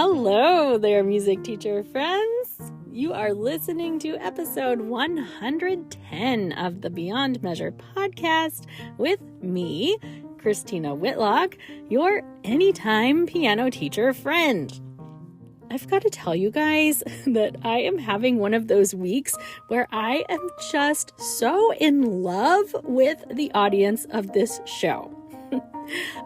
Hello there, music teacher friends. You are listening to episode 110 of the Beyond Measure podcast with me, Christina Whitlock, your anytime piano teacher friend. I've got to tell you guys that I am having one of those weeks where I am just so in love with the audience of this show.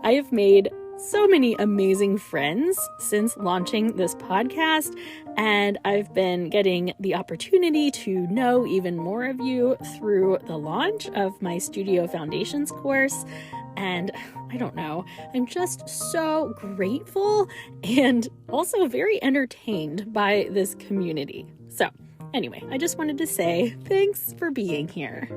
I have made so many amazing friends since launching this podcast, and I've been getting the opportunity to know even more of you through the launch of my Studio Foundations course. And I don't know, I'm just so grateful and also very entertained by this community. So anyway, I just wanted to say thanks for being here.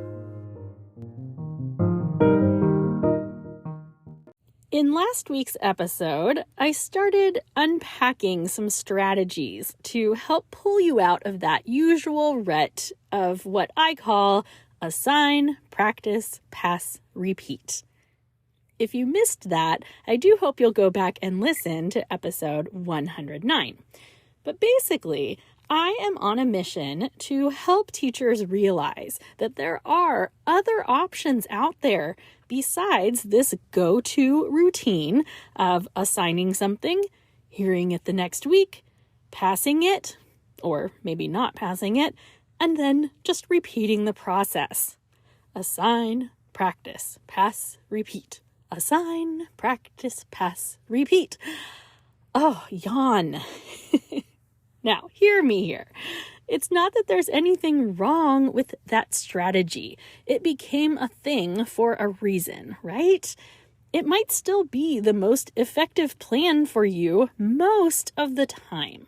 In last week's episode, I started unpacking some strategies to help pull you out of that usual rut of what I call assign, practice, pass, repeat. If you missed that, I do hope you'll go back and listen to episode 109. But basically, I am on a mission to help teachers realize that there are other options out there besides this go-to routine of assigning something, hearing it the next week, passing it, or maybe not passing it, and then just repeating the process. Assign, practice, pass, repeat. Assign, practice, pass, repeat. Oh, yawn. Now, hear me here. It's not that there's anything wrong with that strategy. It became a thing for a reason, right? It might still be the most effective plan for you most of the time.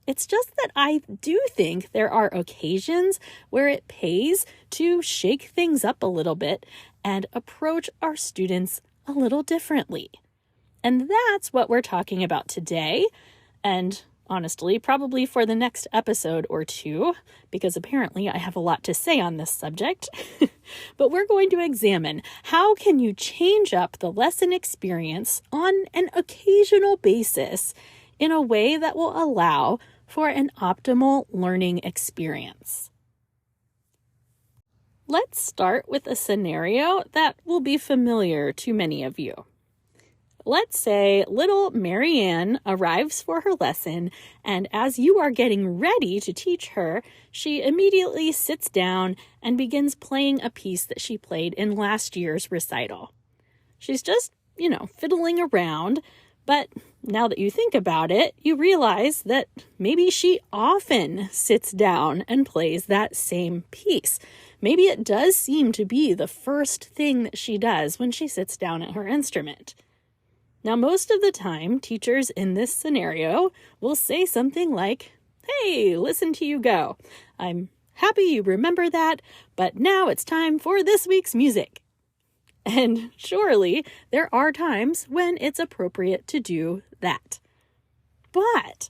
It's just that I do think there are occasions where it pays to shake things up a little bit and approach our students a little differently. And that's what we're talking about today. And honestly, probably for the next episode or two, because apparently I have a lot to say on this subject. But we're going to examine how can you change up the lesson experience on an occasional basis in a way that will allow for an optimal learning experience. Let's start with a scenario that will be familiar to many of you. Let's say little Marianne arrives for her lesson, and as you are getting ready to teach her, she immediately sits down and begins playing a piece that she played in last year's recital. She's just, fiddling around, but now that you think about it, you realize that maybe she often sits down and plays that same piece. Maybe it does seem to be the first thing that she does when she sits down at her instrument. Now, most of the time, teachers in this scenario will say something like, "Hey, listen to you go. I'm happy you remember that, but now it's time for this week's music." And surely there are times when it's appropriate to do that. But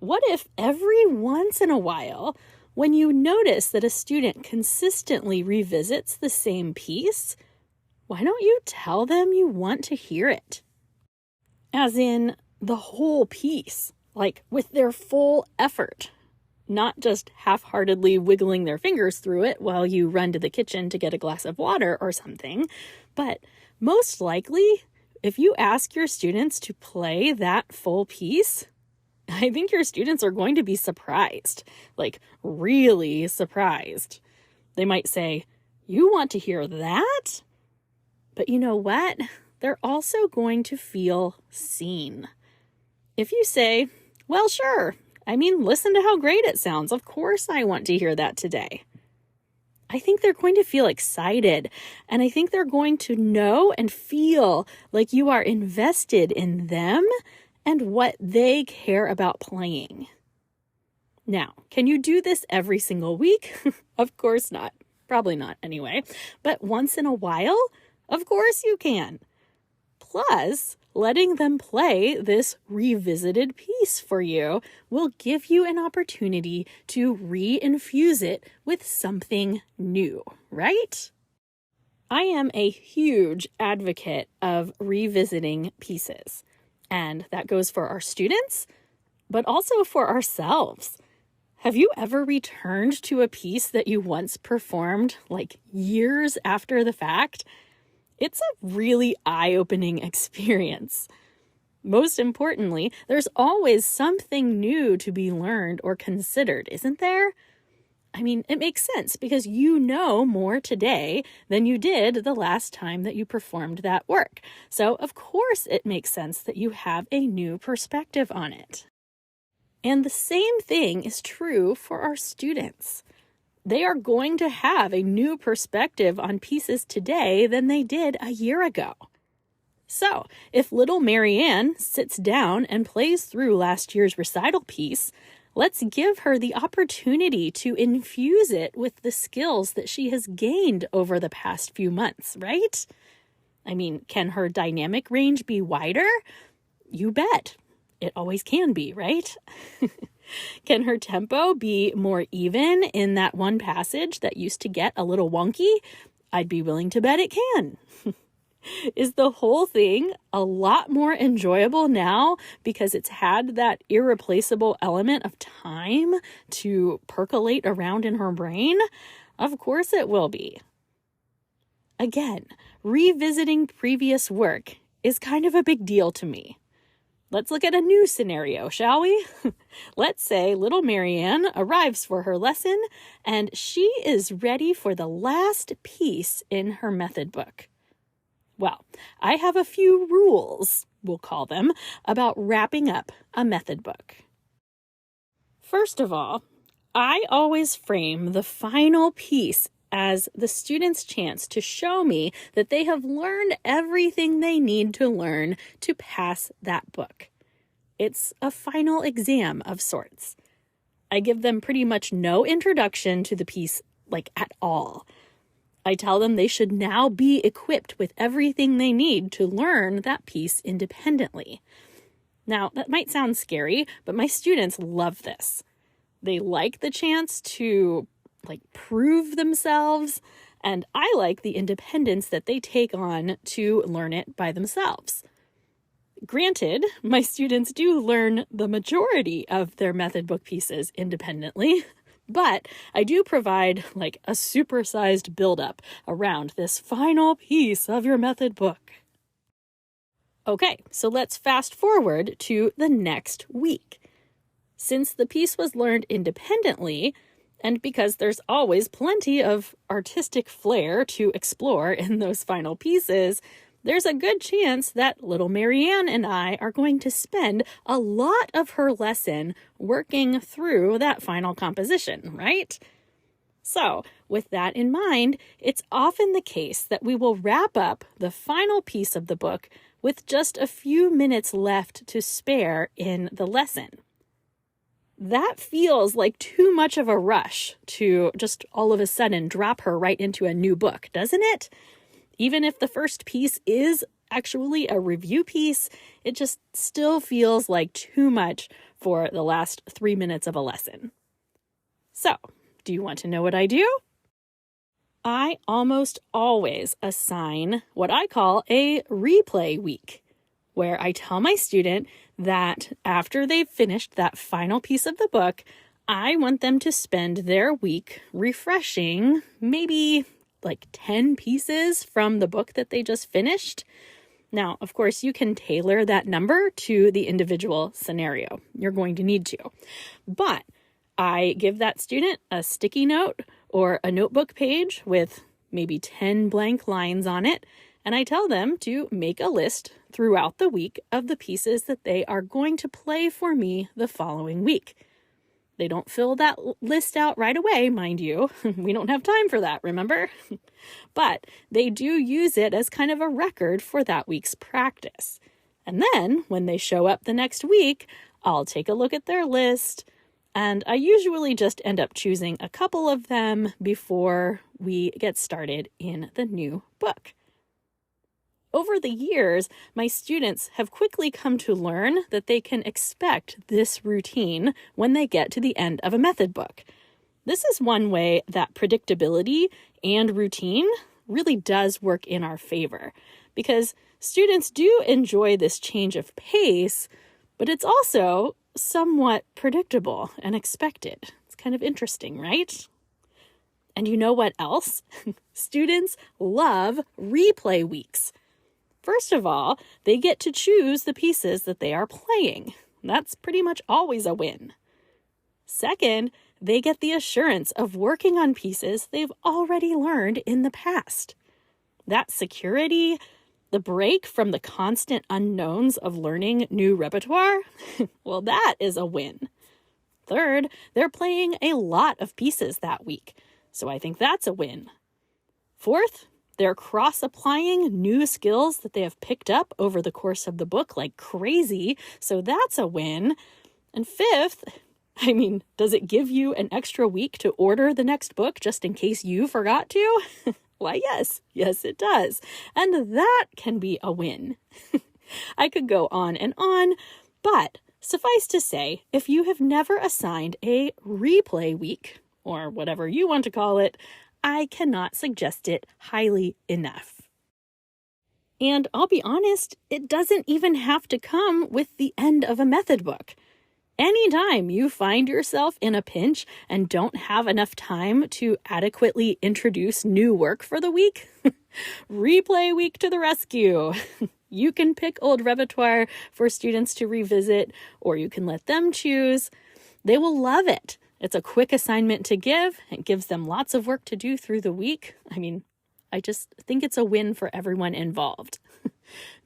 what if every once in a while, when you notice that a student consistently revisits the same piece, why don't you tell them you want to hear it? As in the whole piece, like with their full effort, not just half-heartedly wiggling their fingers through it while you run to the kitchen to get a glass of water or something, but most likely, if you ask your students to play that full piece, I think your students are going to be surprised, like really surprised. They might say, "You want to hear that?" But you know what? They're also going to feel seen. If you say, "Well, sure. Listen to how great it sounds. Of course I want to hear that today." I think they're going to feel excited, and I think they're going to know and feel like you are invested in them and what they care about playing. Now, can you do this every single week? Of course not. Probably not anyway. But once in a while, of course you can. Plus, letting them play this revisited piece for you will give you an opportunity to re-infuse it with something new, right? I am a huge advocate of revisiting pieces. And that goes for our students, but also for ourselves. Have you ever returned to a piece that you once performed like years after the fact? It's a really eye-opening experience. Most importantly, there's always something new to be learned or considered, isn't there? I mean, it makes sense because you know more today than you did the last time that you performed that work. So, of course, it makes sense that you have a new perspective on it. And the same thing is true for our students. They are going to have a new perspective on pieces today than they did a year ago. So, if little Marianne sits down and plays through last year's recital piece, let's give her the opportunity to infuse it with the skills that she has gained over the past few months, right? I mean, can her dynamic range be wider? You bet. It always can be, right? Can her tempo be more even in that one passage that used to get a little wonky? I'd be willing to bet it can. Is the whole thing a lot more enjoyable now because it's had that irreplaceable element of time to percolate around in her brain? Of course it will be. Again, revisiting previous work is kind of a big deal to me. Let's look at a new scenario, shall we? Let's say little Marianne arrives for her lesson and she is ready for the last piece in her method book. Well, I have a few rules, we'll call them, about wrapping up a method book. First of all, I always frame the final piece as the student's chance to show me that they have learned everything they need to learn to pass that book. It's a final exam of sorts. I give them pretty much no introduction to the piece, at all. I tell them they should now be equipped with everything they need to learn that piece independently. Now, that might sound scary, but my students love this. They like the chance to, prove themselves, and I like the independence that they take on to learn it by themselves. Granted, my students do learn the majority of their method book pieces independently, but I do provide a supersized buildup around this final piece of your method book. Okay, so let's fast forward to the next week. Since the piece was learned independently, and because there's always plenty of artistic flair to explore in those final pieces, there's a good chance that little Marianne and I are going to spend a lot of her lesson working through that final composition, right? So, with that in mind, it's often the case that we will wrap up the final piece of the book with just a few minutes left to spare in the lesson. That feels like too much of a rush to just all of a sudden drop her right into a new book, doesn't it? Even if the first piece is actually a review piece, it just still feels like too much for the last 3 minutes of a lesson. So, do you want to know what I do? I almost always assign what I call a replay week, where I tell my student that after they've finished that final piece of the book, I want them to spend their week refreshing maybe 10 pieces from the book that they just finished. Now, of course, you can tailor that number to the individual scenario. You're going to need to. But I give that student a sticky note or a notebook page with maybe 10 blank lines on it, and I tell them to make a list throughout the week of the pieces that they are going to play for me the following week. They don't fill that list out right away, mind you. We don't have time for that, remember? But they do use it as kind of a record for that week's practice. And then, when they show up the next week, I'll take a look at their list, and I usually just end up choosing a couple of them before we get started in the new book. Over the years, my students have quickly come to learn that they can expect this routine when they get to the end of a method book. This is one way that predictability and routine really does work in our favor, because students do enjoy this change of pace, but it's also somewhat predictable and expected. It's kind of interesting, right? And you know what else? Students love replay weeks. First of all, they get to choose the pieces that they are playing. That's pretty much always a win. Second, they get the assurance of working on pieces they've already learned in the past. That security, the break from the constant unknowns of learning new repertoire, well, that is a win. Third, they're playing a lot of pieces that week, so I think that's a win. Fourth, they're cross-applying new skills that they have picked up over the course of the book like crazy, so that's a win. And fifth, does it give you an extra week to order the next book just in case you forgot to? Why, yes, it does. And that can be a win. I could go on, but suffice to say, if you have never assigned a replay week, or whatever you want to call it, I cannot suggest it highly enough. And I'll be honest, it doesn't even have to come with the end of a method book. Anytime you find yourself in a pinch and don't have enough time to adequately introduce new work for the week, replay week to the rescue. You can pick old repertoire for students to revisit, or you can let them choose. They will love it. It's a quick assignment to give. It gives them lots of work to do through the week. I just think it's a win for everyone involved.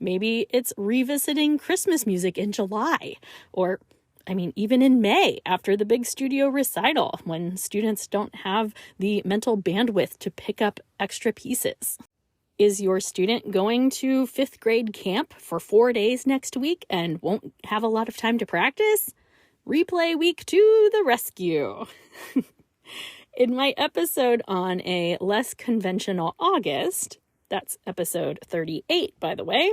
Maybe it's revisiting Christmas music in July, or even in May after the big studio recital when students don't have the mental bandwidth to pick up extra pieces. Is your student going to 5th grade camp for 4 days next week and won't have a lot of time to practice? Replay week to the rescue. In my episode on a less conventional August, that's episode 38, by the way,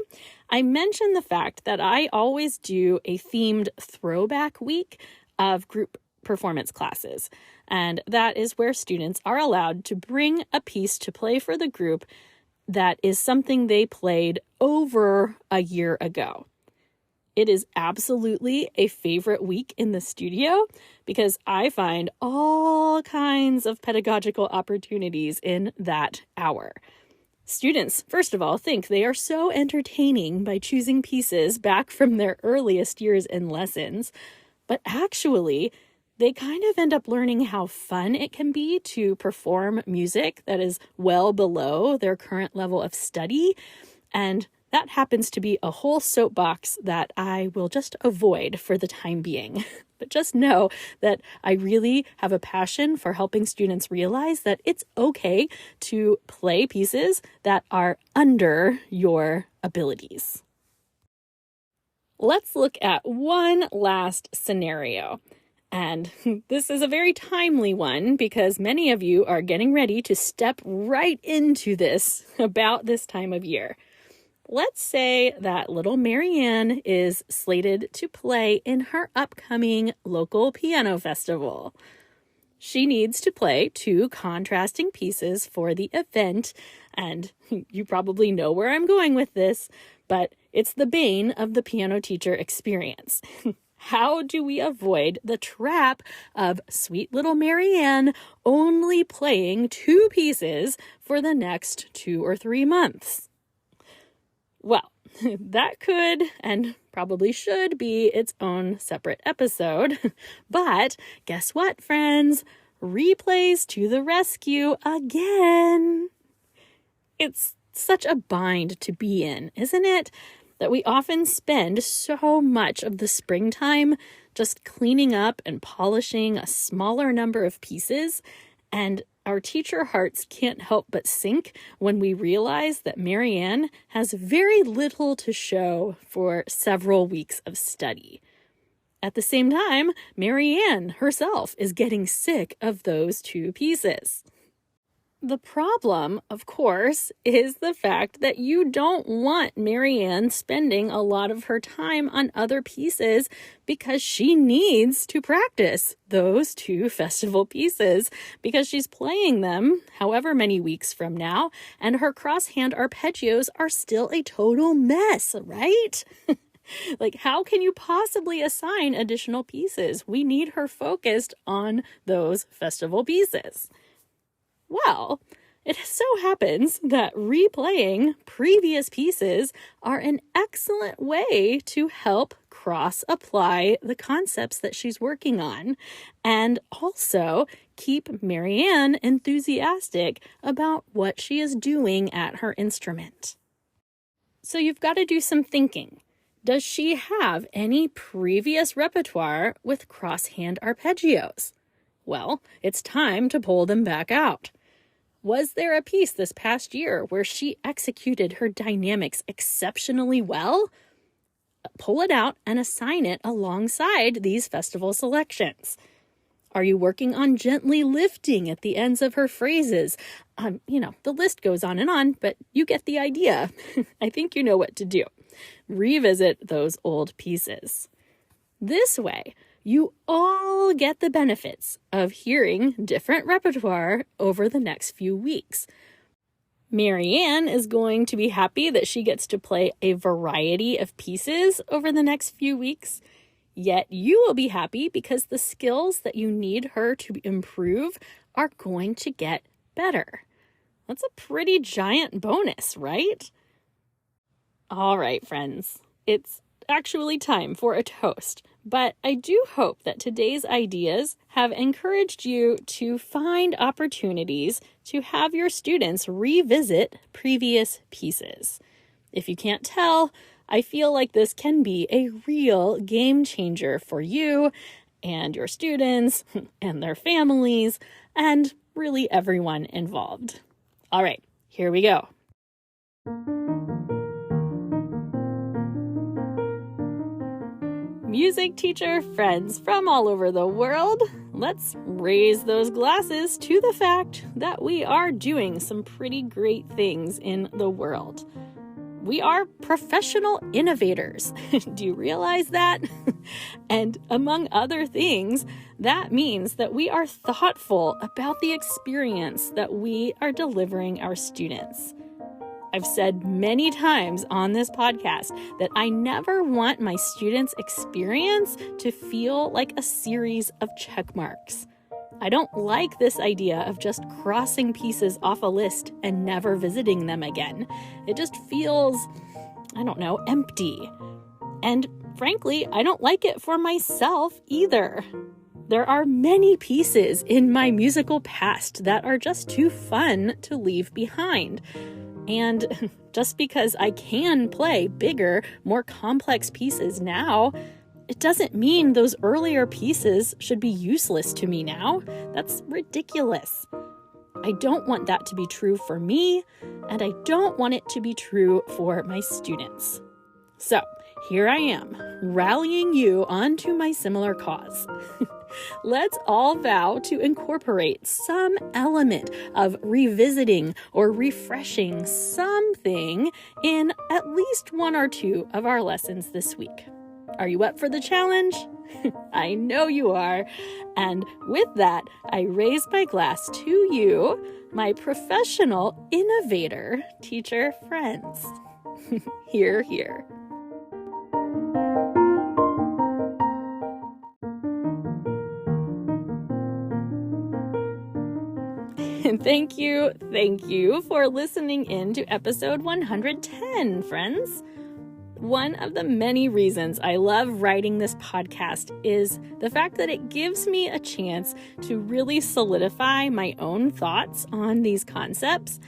I mentioned the fact that I always do a themed throwback week of group performance classes. And that is where students are allowed to bring a piece to play for the group that is something they played over a year ago. It is absolutely a favorite week in the studio because I find all kinds of pedagogical opportunities in that hour. Students, first of all, think they are so entertaining by choosing pieces back from their earliest years in lessons, but actually, they kind of end up learning how fun it can be to perform music that is well below their current level of study, and that happens to be a whole soapbox that I will just avoid for the time being. But just know that I really have a passion for helping students realize that it's okay to play pieces that are under your abilities. Let's look at one last scenario. And this is a very timely one because many of you are getting ready to step right into this about this time of year. Let's say that little Marianne is slated to play in her upcoming local piano festival. She needs to play 2 contrasting pieces for the event, and you probably know where I'm going with this, but it's the bane of the piano teacher experience. How do we avoid the trap of sweet little Marianne only playing 2 pieces for the next 2 or 3 months? Well, that could and probably should be its own separate episode. But guess what, friends? Replays to the rescue again. It's such a bind to be in, isn't it? That we often spend so much of the springtime just cleaning up and polishing a smaller number of pieces, and our teacher hearts can't help but sink when we realize that Marianne has very little to show for several weeks of study. At the same time, Marianne herself is getting sick of those 2 pieces. The problem, of course, is the fact that you don't want Marianne spending a lot of her time on other pieces because she needs to practice those 2 festival pieces because she's playing them however many weeks from now, and her crosshand arpeggios are still a total mess, right? Like, how can you possibly assign additional pieces? We need her focused on those festival pieces. Well, it so happens that replaying previous pieces are an excellent way to help cross-apply the concepts that she's working on and also keep Marianne enthusiastic about what she is doing at her instrument. So you've got to do some thinking. Does she have any previous repertoire with crosshand arpeggios? Well, it's time to pull them back out. Was there a piece this past year where she executed her dynamics exceptionally well? Pull it out and assign it alongside these festival selections. Are you working on gently lifting at the ends of her phrases? The list goes on, but you get the idea. I think you know what to do. Revisit those old pieces. This way, you all get the benefits of hearing different repertoire over the next few weeks. Marianne is going to be happy that she gets to play a variety of pieces over the next few weeks, yet you will be happy because the skills that you need her to improve are going to get better. That's a pretty giant bonus, right? All right, friends, it's actually time for a toast. But I do hope that today's ideas have encouraged you to find opportunities to have your students revisit previous pieces. If you can't tell, I feel like this can be a real game changer for you and your students and their families and really everyone involved. All right, here we go. Music teacher friends from all over the world, let's raise those glasses to the fact that we are doing some pretty great things in the world. We are professional innovators. Do you realize that? And among other things, that means that we are thoughtful about the experience that we are delivering our students. I've said many times on this podcast that I never want my students' experience to feel like a series of check marks. I don't like this idea of just crossing pieces off a list and never visiting them again. It just feels, empty. And frankly, I don't like it for myself either. There are many pieces in my musical past that are just too fun to leave behind. And just because I can play bigger, more complex pieces now, it doesn't mean those earlier pieces should be useless to me now. That's ridiculous. I don't want that to be true for me, and I don't want it to be true for my students. So here I am, rallying you onto my similar cause. Let's all vow to incorporate some element of revisiting or refreshing something in at least 1 or 2 of our lessons this week. Are you up for the challenge? I know you are. And with that, I raise my glass to you, my professional innovator teacher friends. Hear, hear. Thank you for listening in to episode 110, friends. One of the many reasons I love writing this podcast is the fact that it gives me a chance to really solidify my own thoughts on these concepts.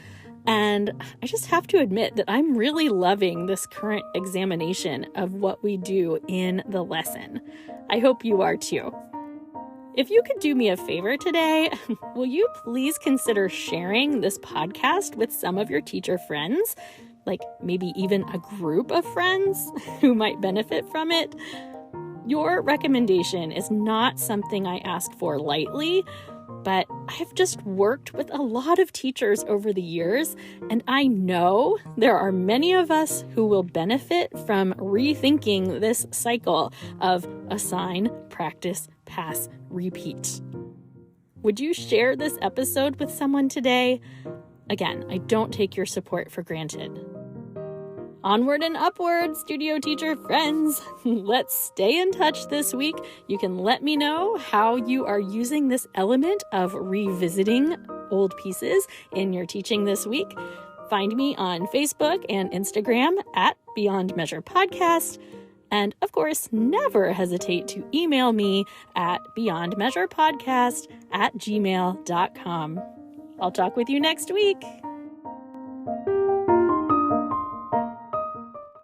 And I just have to admit that I'm really loving this current examination of what we do in the lesson. I hope you are too. If you could do me a favor today, will you please consider sharing this podcast with some of your teacher friends? Like maybe even a group of friends who might benefit from it? Your recommendation is not something I ask for lightly, but I've just worked with a lot of teachers over the years, and I know there are many of us who will benefit from rethinking this cycle of assign, practice, pass, repeat. Would you share this episode with someone today? Again, I don't take your support for granted. Onward and upward, studio teacher friends. Let's stay in touch this week. You can let me know how you are using this element of revisiting old pieces in your teaching this week. Find me on Facebook and Instagram at Beyond Measure Podcast. And of course, never hesitate to email me at beyondmeasurepodcast@gmail.com. I'll talk with you next week.